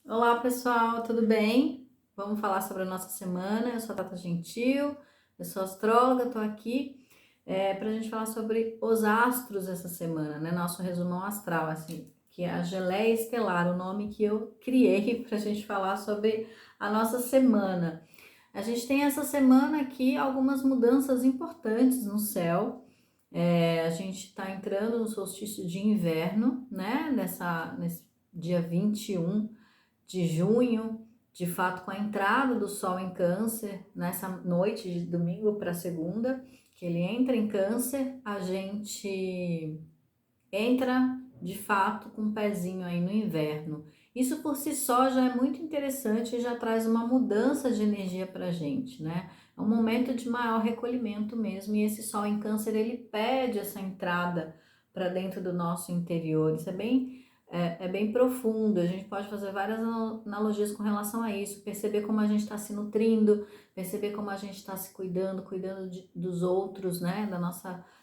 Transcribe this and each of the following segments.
Olá pessoal, tudo bem? Vamos falar sobre a nossa semana. Eu sou a Tata Gentil, eu sou astróloga, estou aqui para a gente falar sobre os astros essa semana, né? Nosso resumão astral, assim, que é a Geleia Estelar, o nome que eu criei para a gente falar sobre a nossa semana. A gente tem essa semana aqui algumas mudanças importantes no céu. A gente está entrando no solstício de inverno, né? Nesse dia 21 de junho, de fato, com a entrada do Sol em Câncer, nessa noite de domingo para segunda, que ele entra em Câncer, a gente entra de fato com um pezinho aí no inverno. Isso por si só já é muito interessante e já traz uma mudança de energia para a gente, né? É um momento de maior recolhimento mesmo, e esse Sol em Câncer ele pede essa entrada para dentro do nosso interior. Isso é bem profundo. A gente pode fazer várias analogias com relação a isso, perceber como a gente está se nutrindo, perceber como a gente está se cuidando, dos outros, né?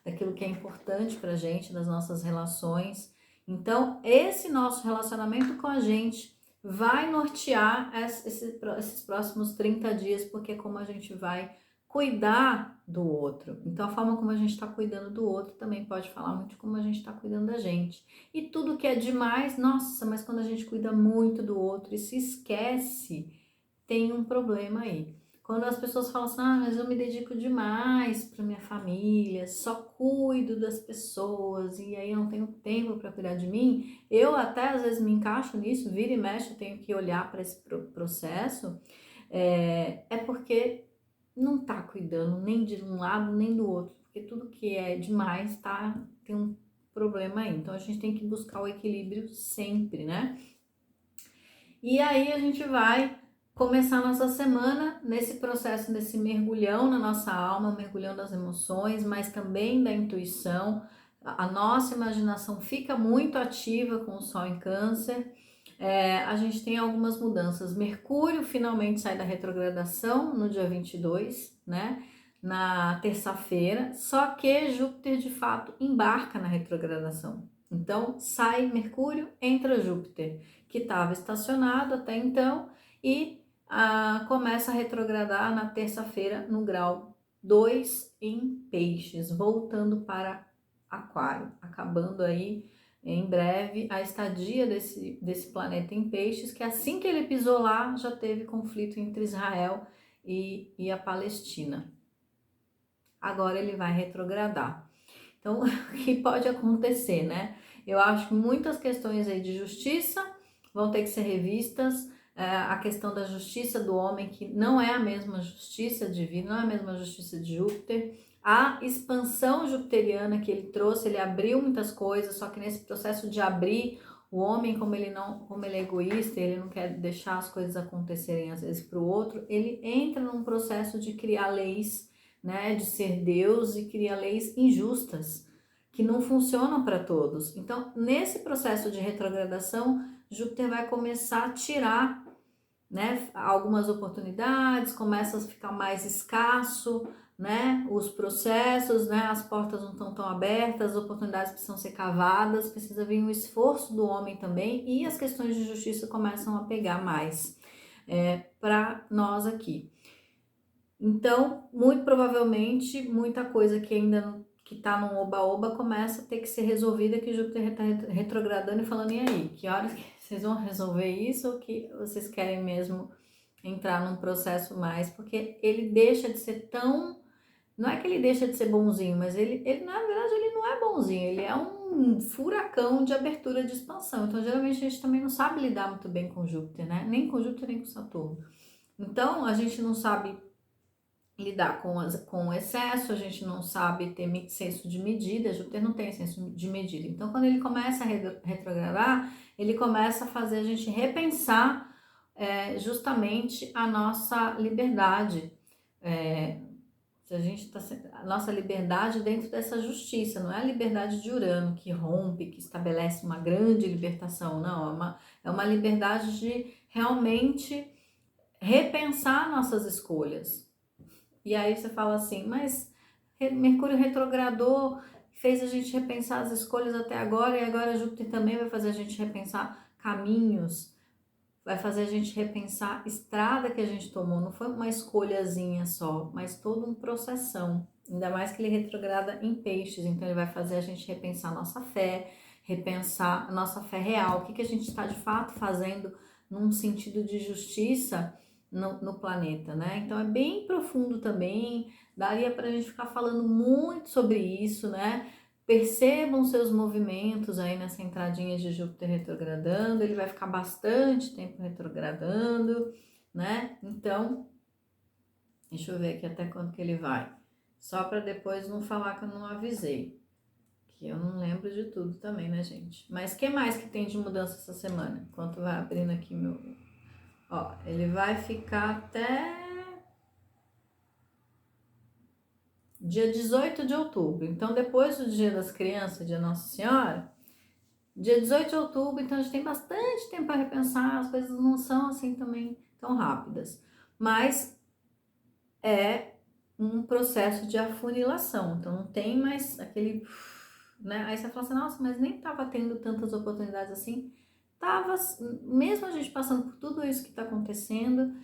Daquilo que é importante para a gente, das nossas relações. Então, esse nosso relacionamento com a gente vai nortear esses próximos 30 dias, porque é como a gente vai cuidar do outro. Então, a forma como a gente está cuidando do outro também pode falar muito de como a gente está cuidando da gente. E tudo que é demais, nossa, mas quando a gente cuida muito do outro e se esquece, tem um problema aí. Quando as pessoas falam assim, mas eu me dedico demais para minha família, só cuido das pessoas e aí eu não tenho tempo para cuidar de mim, eu até às vezes me encaixo nisso, vira e mexe, eu tenho que olhar para esse processo, é porque não tá cuidando nem de um lado nem do outro, porque tudo que é demais tem um problema aí. Então a gente tem que buscar o equilíbrio sempre, né? E aí a gente vai começar a nossa semana nesse processo, nesse mergulhão na nossa alma, mergulhão das emoções, mas também da intuição. A nossa imaginação fica muito ativa com o Sol em Câncer. A gente tem algumas mudanças. Mercúrio finalmente sai da retrogradação no dia 22, né? Na terça-feira, só que Júpiter de fato embarca na retrogradação. Então sai Mercúrio, entra Júpiter, que estava estacionado até então, e começa a retrogradar na terça-feira no grau 2 em Peixes, voltando para Aquário, acabando aí em breve a estadia desse planeta em Peixes, que assim que ele pisou lá, já teve conflito entre Israel e a Palestina. Agora ele vai retrogradar. Então, o que pode acontecer, né? Eu acho que muitas questões aí de justiça vão ter que ser revistas. A questão da justiça do homem, que não é a mesma justiça divina, não é a mesma justiça de Júpiter. A expansão jupiteriana que ele trouxe, ele abriu muitas coisas, só que nesse processo de abrir, o homem, como ele é egoísta, ele não quer deixar as coisas acontecerem às vezes para o outro, ele entra num processo de criar leis, né, de ser Deus, e cria leis injustas que não funcionam para todos. Então, nesse processo de retrogradação, Júpiter vai começar a tirar, né, algumas oportunidades, começa a ficar mais escasso, né, os processos, né, as portas não estão tão abertas, as oportunidades precisam ser cavadas, precisa vir um esforço do homem também, e as questões de justiça começam a pegar mais para nós aqui. Então, muito provavelmente, muita coisa que ainda que tá no oba-oba começa a ter que ser resolvida, que Júpiter está retrogradando e falando, e aí, que horas que vocês vão resolver isso, ou que vocês querem mesmo entrar num processo mais, porque ele deixa de ser tão, não é que ele deixa de ser bonzinho, mas ele na verdade ele não é bonzinho, ele é um furacão de abertura de expansão. Então, geralmente a gente também não sabe lidar muito bem com Júpiter, né? Nem com Júpiter, nem com Saturno. Então, a gente não sabe lidar com o excesso, a gente não sabe ter senso de medida, Júpiter não tem senso de medida. Então, quando ele começa a retrogradar, ele começa a fazer a gente repensar justamente a nossa liberdade. Se a gente a nossa liberdade dentro dessa justiça, não é a liberdade de Urano que rompe, que estabelece uma grande libertação, não, é uma liberdade de realmente repensar nossas escolhas. E aí você fala assim, mas Mercúrio retrogradou, fez a gente repensar as escolhas até agora, e agora Júpiter também vai fazer a gente repensar caminhos. vai fazer a gente repensar a estrada que a gente tomou. Não foi uma escolhazinha só, mas todo um processão. Ainda mais que ele retrograda em peixes, então ele vai fazer a gente repensar a nossa fé, repensar a nossa fé real, o que a gente está de fato fazendo num sentido de justiça no planeta, né? Então é bem profundo também, daria para a gente ficar falando muito sobre isso, né? Percebam seus movimentos aí nessa entradinha de Júpiter retrogradando, ele vai ficar bastante tempo retrogradando, né? Então, deixa eu ver aqui até quando que ele vai. Só para depois não falar que eu não avisei, que eu não lembro de tudo também, né, gente? Mas o que mais que tem de mudança essa semana? Enquanto vai abrindo aqui meu... Ó, ele vai ficar até dia 18 de outubro. Então, depois do Dia das Crianças, Dia Nossa Senhora, dia 18 de outubro, então a gente tem bastante tempo para repensar, as coisas não são assim também tão rápidas. Mas é um processo de afunilação, então não tem mais aquele, né? Aí você fala assim, nossa, mas nem estava tendo tantas oportunidades assim. Tava, mesmo a gente passando por tudo isso que está acontecendo,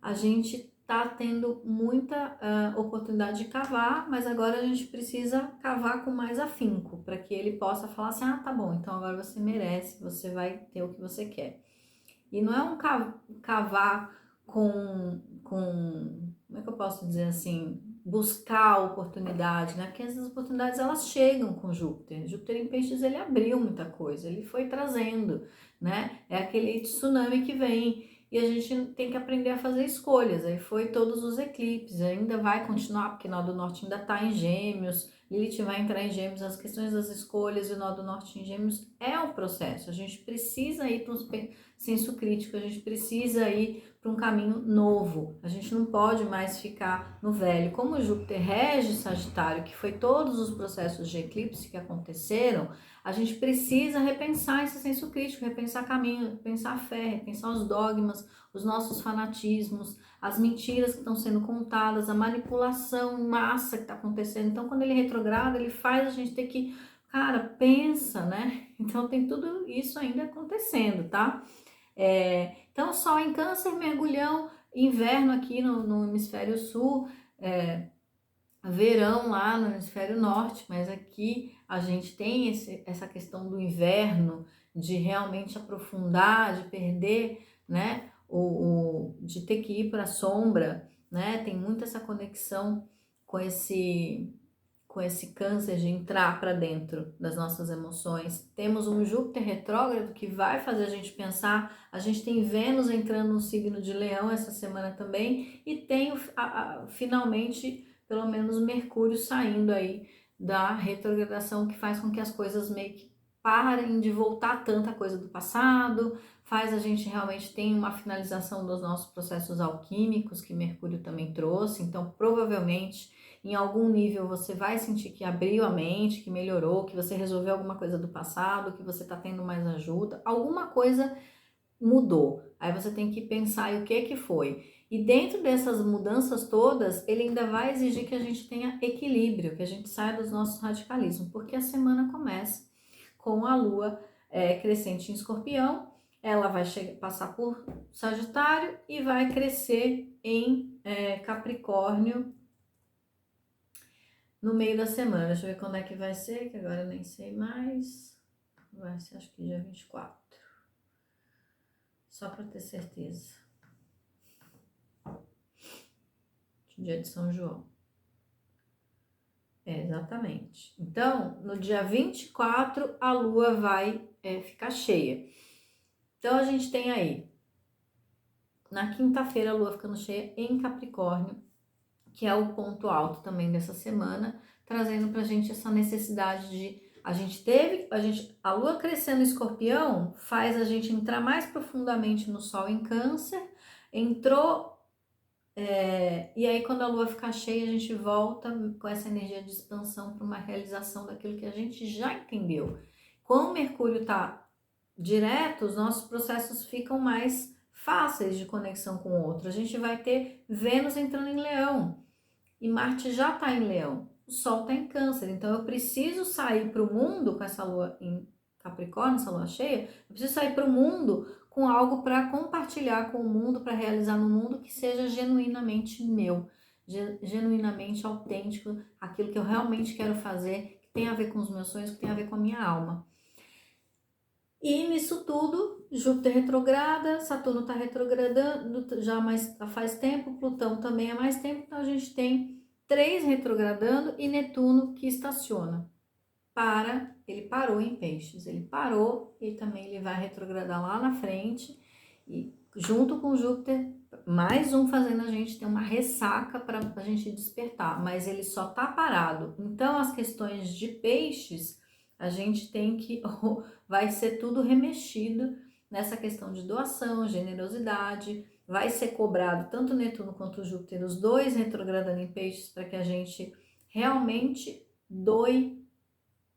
a gente tá tendo muita oportunidade de cavar, mas agora a gente precisa cavar com mais afinco, para que ele possa falar assim, ah, tá bom, então agora você merece, você vai ter o que você quer. E não é um cavar como é que eu posso dizer assim, buscar a oportunidade, né? Porque essas oportunidades elas chegam com Júpiter. Júpiter em Peixes ele abriu muita coisa, ele foi trazendo, né? É aquele tsunami que vem e a gente tem que aprender a fazer escolhas. Aí foi todos os eclipses, ainda vai continuar, porque o Nó do Norte ainda está em Gêmeos, Lilith vai entrar em Gêmeos, as questões das escolhas e o Nó do Norte em Gêmeos é um processo. A gente precisa ir para um senso crítico, a gente precisa ir para um caminho novo. A gente não pode mais ficar no velho. Como Júpiter rege Sagitário, que foi todos os processos de eclipse que aconteceram, a gente precisa repensar esse senso crítico, repensar caminho, repensar a fé, repensar os dogmas, os nossos fanatismos, as mentiras que estão sendo contadas, a manipulação em massa que está acontecendo. Então, quando ele retrograda, ele faz a gente ter que, cara, pensa, né? Então, tem tudo isso ainda acontecendo, tá? Então, Sol em Câncer, mergulhão, inverno aqui no hemisfério sul, verão lá no hemisfério norte, mas aqui a gente tem essa questão do inverno, de realmente aprofundar, de perder, né, de ter que ir para a sombra, né, tem muito essa conexão com esse câncer de entrar para dentro das nossas emoções. Temos um Júpiter retrógrado que vai fazer a gente pensar. A gente tem Vênus entrando no signo de Leão essa semana também e tem finalmente pelo menos Mercúrio saindo aí da retrogradação, que faz com que as coisas meio que parem de voltar tanta coisa do passado, faz a gente realmente ter uma finalização dos nossos processos alquímicos que Mercúrio também trouxe. Então, provavelmente em algum nível você vai sentir que abriu a mente, que melhorou, que você resolveu alguma coisa do passado, que você está tendo mais ajuda, alguma coisa mudou. Aí você tem que pensar e o que foi. E dentro dessas mudanças todas, ele ainda vai exigir que a gente tenha equilíbrio, que a gente saia dos nossos radicalismos, porque a semana começa com a Lua crescente em Escorpião, ela vai passar por Sagitário e vai crescer em Capricórnio no meio da semana. Deixa eu ver quando é que vai ser, que agora eu nem sei mais. Vai ser acho que dia 24. Só para ter certeza. Dia de São João. Exatamente. Então, no dia 24, a Lua vai ficar cheia. Então, a gente tem aí, na quinta-feira, a Lua ficando cheia em Capricórnio, que é o ponto alto também dessa semana, trazendo pra gente essa necessidade de a Lua crescendo em Escorpião faz a gente entrar mais profundamente no Sol em Câncer, e aí quando a Lua ficar cheia a gente volta com essa energia de expansão para uma realização daquilo que a gente já entendeu. Quando o Mercúrio tá direto, os nossos processos ficam mais fáceis de conexão com o outro. A gente vai ter Vênus entrando em Leão e Marte já está em Leão, o Sol está em Câncer, então eu preciso sair para o mundo com essa Lua em Capricórnio, essa Lua cheia, eu preciso sair para o mundo com algo para compartilhar com o mundo, para realizar no mundo que seja genuinamente meu, genuinamente autêntico, aquilo que eu realmente quero fazer, que tem a ver com os meus sonhos, que tem a ver com a minha alma. E nisso tudo, Júpiter retrograda, Saturno está retrogradando já faz tempo, Plutão também há mais tempo, então a gente tem 3 retrogradando e Netuno que estaciona. Ele parou em Peixes, ele parou e também ele vai retrogradar lá na frente e junto com Júpiter, mais um fazendo a gente ter uma ressaca para a gente despertar, mas ele só tá parado. Então as questões de Peixes, a gente tem que, vai ser tudo remexido nessa questão de doação, generosidade, vai ser cobrado tanto Netuno quanto Júpiter, os dois retrogradando em Peixes, para que a gente realmente doe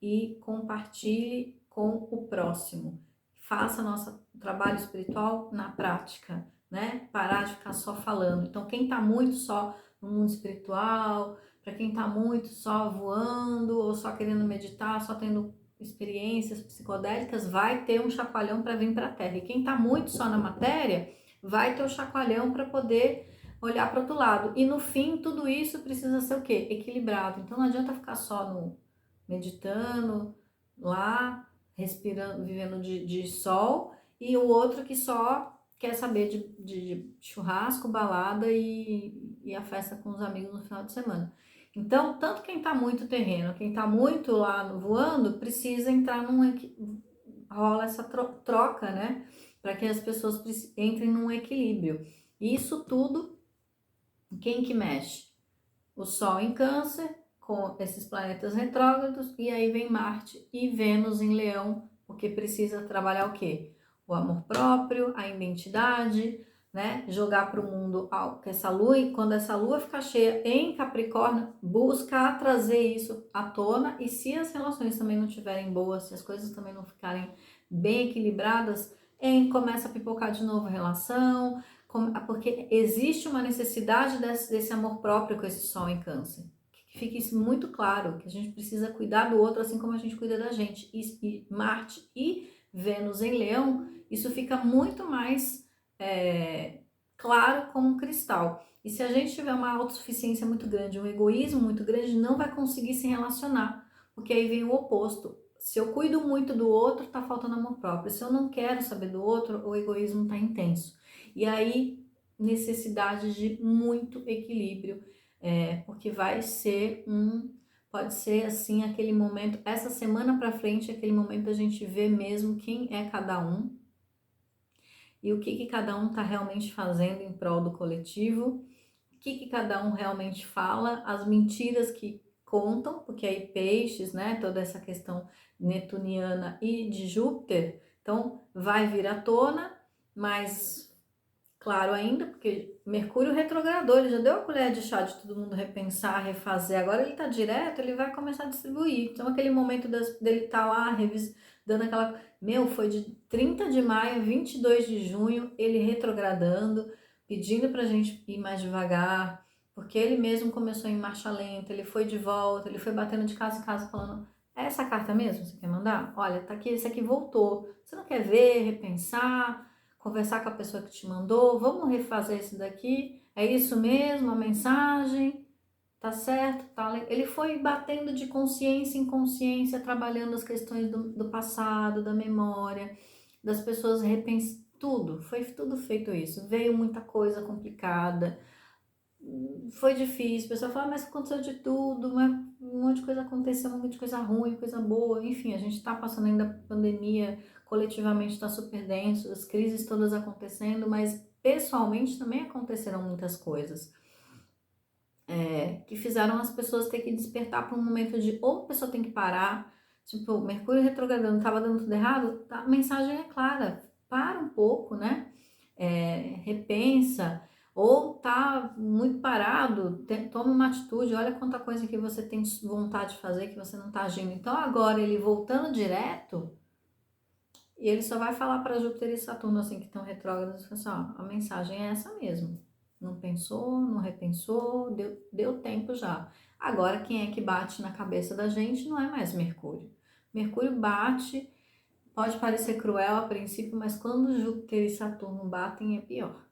e compartilhe com o próximo. Faça nosso trabalho espiritual na prática, né? Parar de ficar só falando. Então, quem está muito só no mundo espiritual, para quem está muito só voando ou só querendo meditar, só tendo experiências psicodélicas, vai ter um chacoalhão para vir para a Terra. E quem está muito só na matéria, vai ter o chacoalhão para poder olhar para outro lado. E no fim, tudo isso precisa ser o quê? Equilibrado. Então, não adianta ficar só no meditando lá, respirando, vivendo de sol, e o outro que só quer saber de churrasco, balada e a festa com os amigos no final de semana. Então, tanto quem tá muito terreno, quem tá muito lá no voando, precisa entrar rola essa troca, né? Para que as pessoas entrem num equilíbrio. E isso tudo, quem que mexe? O Sol em Câncer, com esses planetas retrógrados, e aí vem Marte e Vênus em Leão, porque precisa trabalhar o quê? O amor próprio, a identidade, né? Jogar para o mundo que essa lua, e quando essa lua ficar cheia em Capricórnio, buscar trazer isso à tona, e se as relações também não estiverem boas, se as coisas também não ficarem bem equilibradas, começa a pipocar de novo a relação, porque existe uma necessidade desse amor próprio com esse Sol em Câncer. Que fique isso muito claro, que a gente precisa cuidar do outro assim como a gente cuida da gente. E Marte e Vênus em Leão, isso fica muito mais claro como um cristal. E se a gente tiver uma autossuficiência muito grande, um egoísmo muito grande, não vai conseguir se relacionar, porque aí vem o oposto. Se eu cuido muito do outro, tá faltando amor próprio. Se eu não quero saber do outro, o egoísmo tá intenso. E aí, necessidade de muito equilíbrio, porque pode ser assim, aquele momento, essa semana para frente, aquele momento da gente ver mesmo quem é cada um e o que cada um tá realmente fazendo em prol do coletivo, o que cada um realmente fala, as mentiras que contam, porque aí Peixes, né, toda essa questão netuniana e de Júpiter, então vai vir à tona, mas claro ainda, porque Mercúrio retrogradou, ele já deu a colher de chá de todo mundo repensar, refazer, agora ele tá direto, ele vai começar a distribuir. Então aquele momento dele tá lá, dando aquela... foi de 30 de maio a 22 de junho, ele retrogradando, pedindo pra gente ir mais devagar, porque ele mesmo começou em marcha lenta, ele foi de volta, ele foi batendo de casa em casa falando: é essa carta mesmo que você quer mandar? Olha, tá aqui, esse aqui voltou. Você não quer ver, repensar, conversar com a pessoa que te mandou? Vamos refazer isso daqui? É isso mesmo, a mensagem? Tá certo? Tá? Ele foi batendo de consciência em consciência, trabalhando as questões do passado, da memória, das pessoas repensando tudo. Foi tudo feito isso. Veio muita coisa complicada, foi difícil, o pessoal fala, mas aconteceu de tudo, mas um monte de coisa aconteceu, um monte de coisa ruim, coisa boa, enfim, a gente tá passando ainda pandemia, coletivamente tá super denso, as crises todas acontecendo, mas pessoalmente também aconteceram muitas coisas, que fizeram as pessoas ter que despertar para um momento de, ou a pessoa tem que parar, tipo, Mercúrio retrogradando, tava dando tudo errado, a mensagem é clara, para um pouco, né, repensa, ou tá muito parado, toma uma atitude, olha quanta coisa que você tem vontade de fazer que você não tá agindo. Então agora ele voltando direto, e ele só vai falar para Júpiter e Saturno assim que estão retrógrados, assim, ó, a mensagem é essa mesmo. Não pensou, não repensou, deu tempo já. Agora quem é que bate na cabeça da gente não é mais Mercúrio. Mercúrio bate, pode parecer cruel a princípio, mas quando Júpiter e Saturno batem é pior.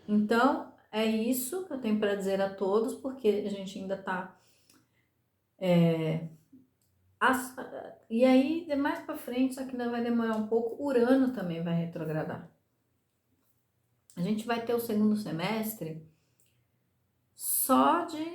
Então, é isso que eu tenho para dizer a todos, porque a gente ainda está... E aí, mais para frente, só que ainda vai demorar um pouco, Urano também vai retrogradar. A gente vai ter o segundo semestre só de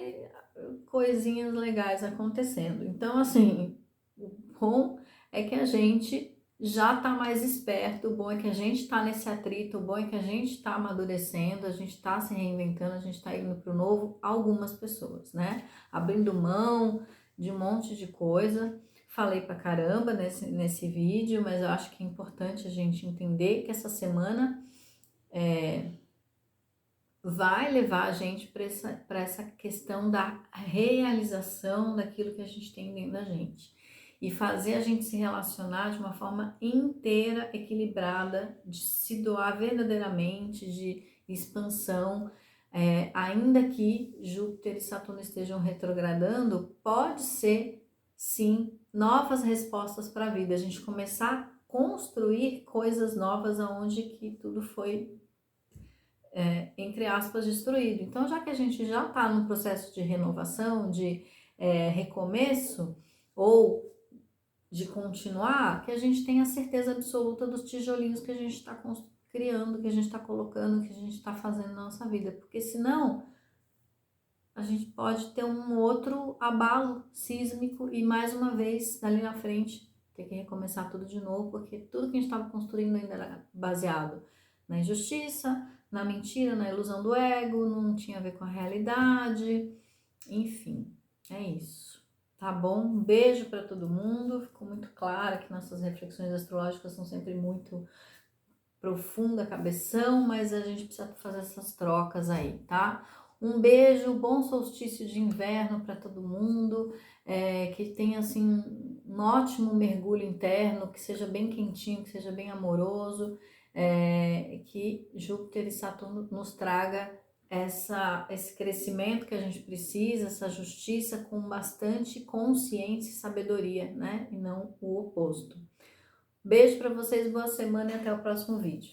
coisinhas legais acontecendo. Então, assim, o bom é que a gente já tá mais esperto, o bom é que a gente tá nesse atrito, o bom é que a gente tá amadurecendo, a gente tá se reinventando, a gente tá indo pro novo, algumas pessoas, né? Abrindo mão de um monte de coisa. Falei pra caramba nesse vídeo, mas eu acho que é importante a gente entender que essa semana vai levar a gente para essa questão da realização daquilo que a gente tem dentro da gente e fazer a gente se relacionar de uma forma inteira, equilibrada, de se doar verdadeiramente, de expansão. Ainda que Júpiter e Saturno estejam retrogradando, pode ser sim novas respostas para a vida, a gente começar a construir coisas novas aonde que tudo foi entre aspas, destruído. Então, já que a gente já está no processo de renovação, de recomeço, ou de continuar, que a gente tenha certeza absoluta dos tijolinhos que a gente está criando, que a gente está colocando, que a gente está fazendo na nossa vida. Porque senão, a gente pode ter um outro abalo sísmico e mais uma vez, dali na frente, ter que recomeçar tudo de novo, porque tudo que a gente estava construindo ainda era baseado na injustiça, na mentira, na ilusão do ego, não tinha a ver com a realidade, enfim, é isso. Tá bom? Um beijo para todo mundo. Ficou muito claro que nossas reflexões astrológicas são sempre muito profunda, cabeção, mas a gente precisa fazer essas trocas aí, tá? Um beijo, bom solstício de inverno para todo mundo, que tenha assim um ótimo mergulho interno, que seja bem quentinho, que seja bem amoroso, que Júpiter e Saturno nos traga esse crescimento que a gente precisa, essa justiça com bastante consciência e sabedoria, né? E não o oposto. Beijo para vocês, boa semana e até o próximo vídeo.